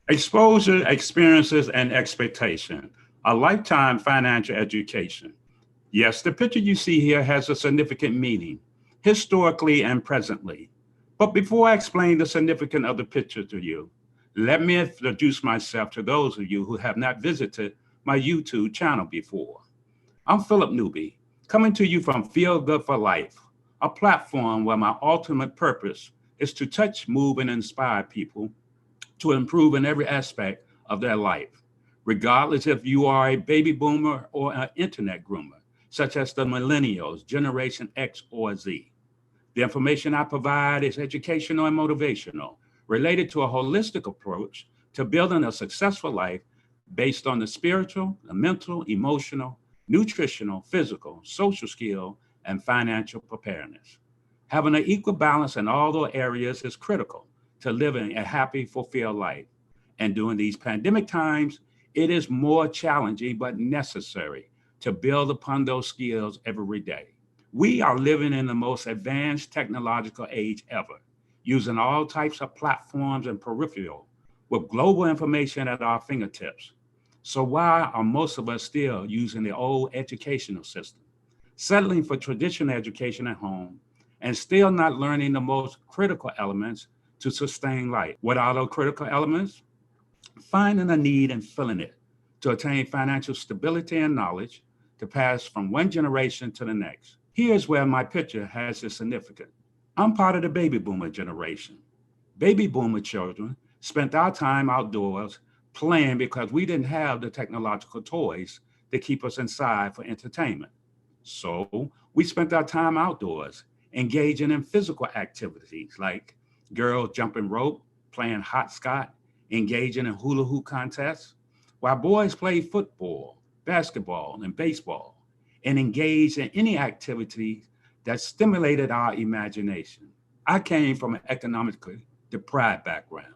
Exposure, experiences, and expectation. A lifetime financial education. Yes, the picture you see here has a significant meaning, historically and presently. But before I explain the significance of the picture to you, let me introduce myself to those of you who have not visited my YouTube channel before. I'm Philip Newby, coming to you from Feel Good for Life, a platform where my ultimate purpose is to touch, move, and inspire people to improve in every aspect of their life, regardless if you are a baby boomer or an internet groomer, such as the millennials, Generation X or Z. The information I provide is educational and motivational, related to a holistic approach to building a successful life based on the spiritual, the mental, emotional, nutritional, physical, social skill, and financial preparedness. Having an equal balance in all those areas is critical to living a happy, fulfilled life. And during these pandemic times, it is more challenging but necessary to build upon those skills every day. We are living in the most advanced technological age ever, using all types of platforms and peripheral with global information at our fingertips. So why are most of us still using the old educational system, settling for traditional education at home, and still not learning the most critical elements to sustain life? What are those critical elements? Finding a need and filling it to attain financial stability and knowledge to pass from one generation to the next. Here's where my picture has its significance. I'm part of the baby boomer generation. Baby boomer children spent our time outdoors playing because we didn't have the technological toys to keep us inside for entertainment. So we spent our time outdoors engaging in physical activities like girls jumping rope, playing hopscotch, engaging in hula hoop contests, while boys played football, basketball, and baseball, and engaged in any activity that stimulated our imagination. I came from an economically deprived background,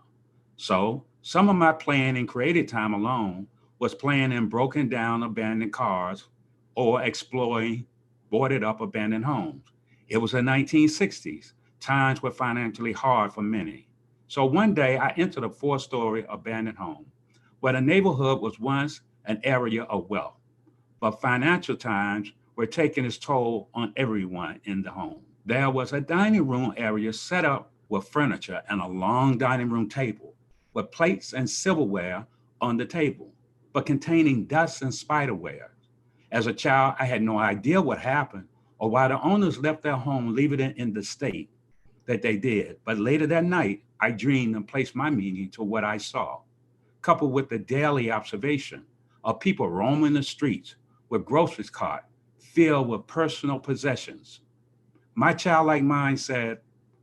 so some of my playing and creative time alone was playing in broken down abandoned cars or exploring boarded up abandoned homes. It was the 1960s. Times were financially hard for many. So one day I entered a four-story abandoned home where the neighborhood was once an area of wealth, but financial times were taking its toll on everyone in the home. There was a dining room area set up with furniture and a long dining room table with plates and silverware on the table, but containing dust and spiderware. As a child, I had no idea what happened or why the owners left their home, leaving it in the state that they did. But later that night, I dreamed and placed my meaning to what I saw, coupled with the daily observation of people roaming the streets with groceries cart filled with personal possessions. My childlike mind said,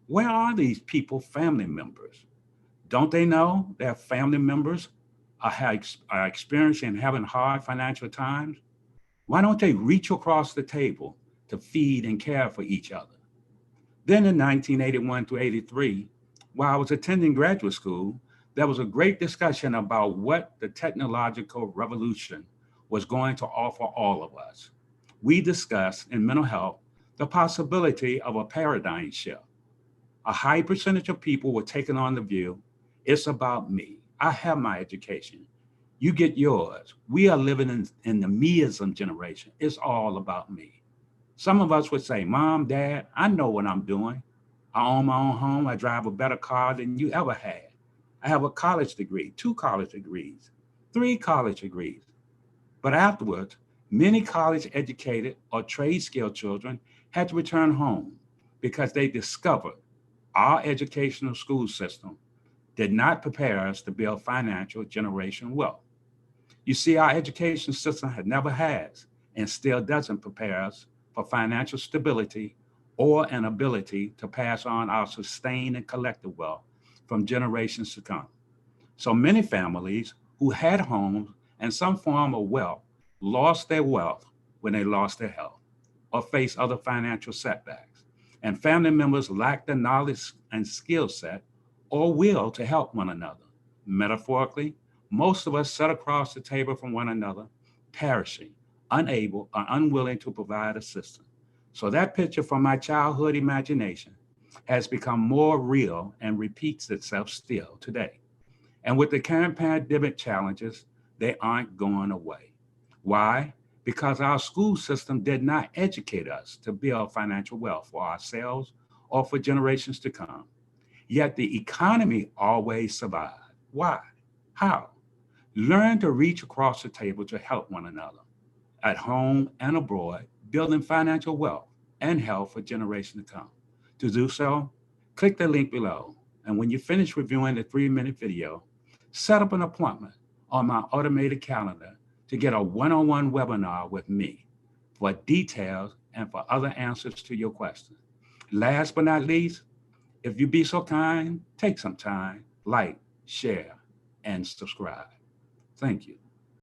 where are these people family members? Don't they know their family members are experiencing and having hard financial times? Why don't they reach across the table to feed and care for each other? Then in 1981 to 83, while I was attending graduate school, there was a great discussion about what the technological revolution was going to offer all of us. We discussed in mental health the possibility of a paradigm shift. A high percentage of people were taking on the view it's about me. I have my education. You get yours. We are living in the meism generation. It's all about me. Some of us would say, Mom, Dad, I know what I'm doing. I own my own home. I drive a better car than you ever had. I have a college degree, two college degrees, three college degrees. But afterwards, many college educated or trade skilled children had to return home because they discovered our educational school system did not prepare us to build financial generation wealth. You see, our education system had never has and still doesn't prepare us for financial stability or an ability to pass on our sustained and collective wealth from generations to come. So many families who had homes and some form of wealth lost their wealth when they lost their health or faced other financial setbacks. And family members lacked the knowledge and skill set or will to help one another. Metaphorically, most of us sat across the table from one another, perishing, unable or unwilling to provide assistance. So that picture from my childhood imagination has become more real and repeats itself still today. And with the current pandemic challenges, they aren't going away. Why? Because our school system did not educate us to build financial wealth for ourselves or for generations to come. Yet the economy always survived. Why? How? Learn to reach across the table to help one another at home and abroad, building financial wealth and health for generations to come. To do so, click the link below. And when you finish reviewing the 3-minute video, set up an appointment on my automated calendar to get a one-on-one webinar with me for details and for other answers to your questions. Last but not least, if you be so kind, take some time, like, share, and subscribe. Thank you.